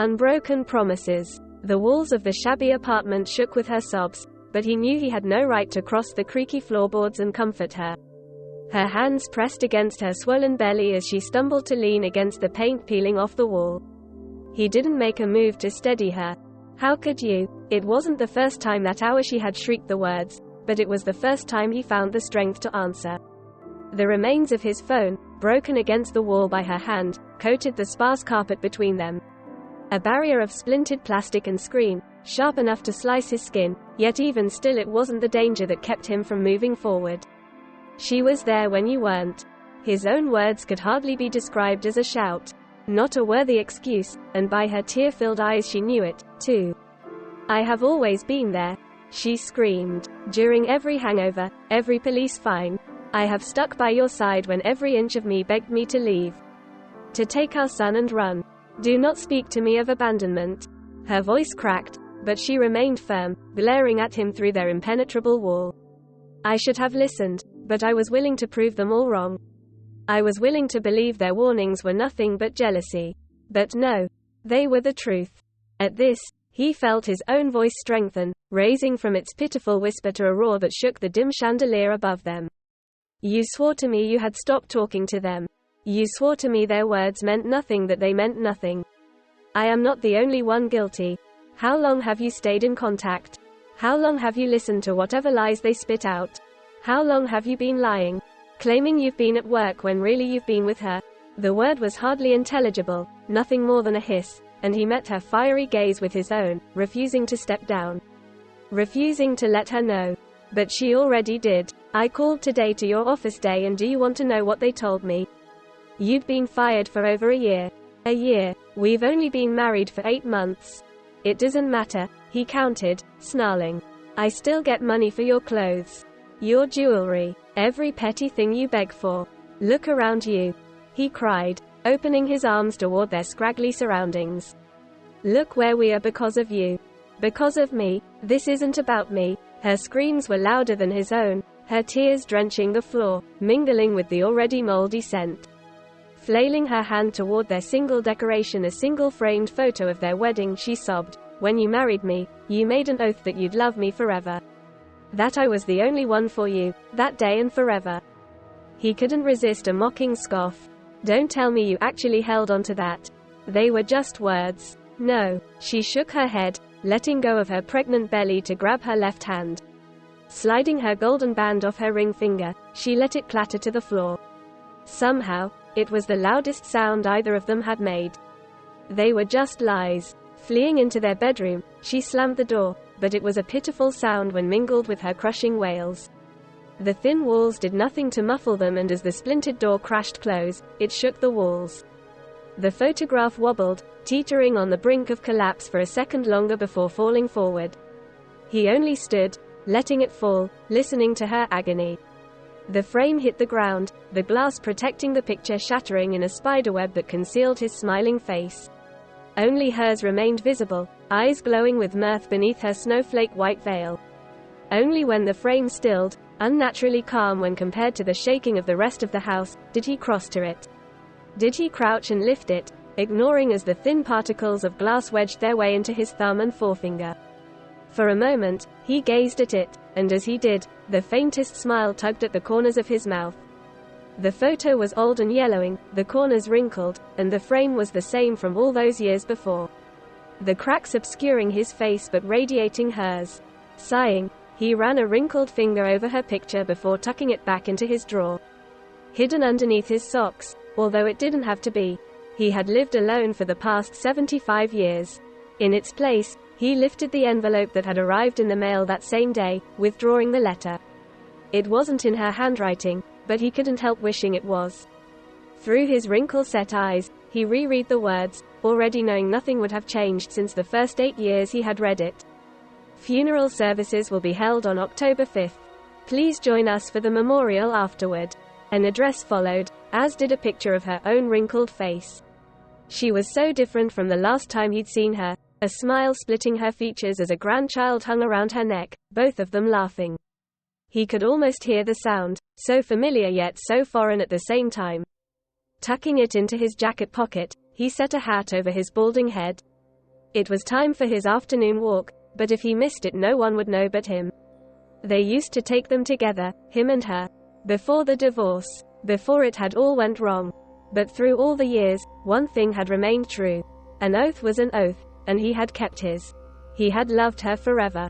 Unbroken promises. The walls of the shabby apartment shook with her sobs, but he knew he had no right to cross the creaky floorboards and comfort her. Her hands pressed against her swollen belly as she stumbled to lean against the paint peeling off the wall. He didn't make a move to steady her. How could you? It wasn't the first time that hour she had shrieked the words, but it was the first time he found the strength to answer. The remains of his phone, broken against the wall by her hand, coated the sparse carpet between them. A barrier of splintered plastic and screen, sharp enough to slice his skin, yet even still it wasn't the danger that kept him from moving forward. She was there when you weren't. His own words could hardly be described as a shout. Not a worthy excuse, and by her tear-filled eyes she knew it, too. I have always been there, she screamed. During every hangover, every police fine, I have stuck by your side when every inch of me begged me to leave. To take our son and run. Do not speak to me of abandonment. Her voice cracked, but she remained firm, glaring at him through their impenetrable wall. I should have listened, but I was willing to prove them all wrong. I was willing to believe their warnings were nothing but jealousy. But no, they were the truth. At this, he felt his own voice strengthen, raising from its pitiful whisper to a roar that shook the dim chandelier above them. You swore to me you had stopped talking to them. You swore to me their words meant nothing, that they meant nothing. I am not the only one guilty. How long have you stayed in contact? How long have you listened to whatever lies they spit out? How long have you been lying? Claiming you've been at work when really you've been with her? The word was hardly intelligible, nothing more than a hiss, and he met her fiery gaze with his own, refusing to step down. Refusing to let her know. But she already did. I called today to your office day, and do you want to know what they told me? You'd been fired for over a year. A year. We've only been married for 8 months. It doesn't matter, he countered, snarling. I still get money for your clothes. Your jewelry. Every petty thing you beg for. Look around you. He cried, opening his arms toward their scraggly surroundings. Look where we are because of you. Because of me. This isn't about me. Her screams were louder than his own, her tears drenching the floor, mingling with the already moldy scent. Flailing her hand toward their single decoration, a single framed photo of their wedding, she sobbed, when you married me, you made an oath that you'd love me forever. That I was the only one for you, that day and forever. He couldn't resist a mocking scoff. Don't tell me you actually held on to that. They were just words. No. She shook her head, letting go of her pregnant belly to grab her left hand. Sliding her golden band off her ring finger, she let it clatter to the floor. Somehow, it was the loudest sound either of them had made. They were just lies. Fleeing into their bedroom, she slammed the door, but it was a pitiful sound when mingled with her crushing wails. The thin walls did nothing to muffle them, and as the splintered door crashed close, it shook the walls. The photograph wobbled, teetering on the brink of collapse for a second longer before falling forward. He only stood, letting it fall, listening to her agony. The frame hit the ground, the glass protecting the picture shattering in a spiderweb that concealed his smiling face. Only hers remained visible, eyes glowing with mirth beneath her snowflake white veil. Only when the frame stilled, unnaturally calm when compared to the shaking of the rest of the house, did he cross to it. Did he crouch and lift it, ignoring as the thin particles of glass wedged their way into his thumb and forefinger. For a moment, he gazed at it, and as he did, the faintest smile tugged at the corners of his mouth. The photo was old and yellowing, the corners wrinkled, and the frame was the same from all those years before. The cracks obscuring his face but radiating hers. Sighing, he ran a wrinkled finger over her picture before tucking it back into his drawer. Hidden underneath his socks, although it didn't have to be. He had lived alone for the past 75 years. In its place, he lifted the envelope that had arrived in the mail that same day, withdrawing the letter. It wasn't in her handwriting, but he couldn't help wishing it was. Through his wrinkle-set eyes, he reread the words, already knowing nothing would have changed since the first 8 years he had read it. Funeral services will be held on October 5th. Please join us for the memorial afterward. An address followed, as did a picture of her own wrinkled face. She was so different from the last time he'd seen her, a smile splitting her features as a grandchild hung around her neck, both of them laughing. He could almost hear the sound, so familiar yet so foreign at the same time. Tucking it into his jacket pocket, he set a hat over his balding head. It was time for his afternoon walk, but if he missed it no one would know but him. They used to take them together, him and her. Before the divorce. Before it had all went wrong. But through all the years, one thing had remained true. An oath was an oath, and he had kept his. He had loved her forever.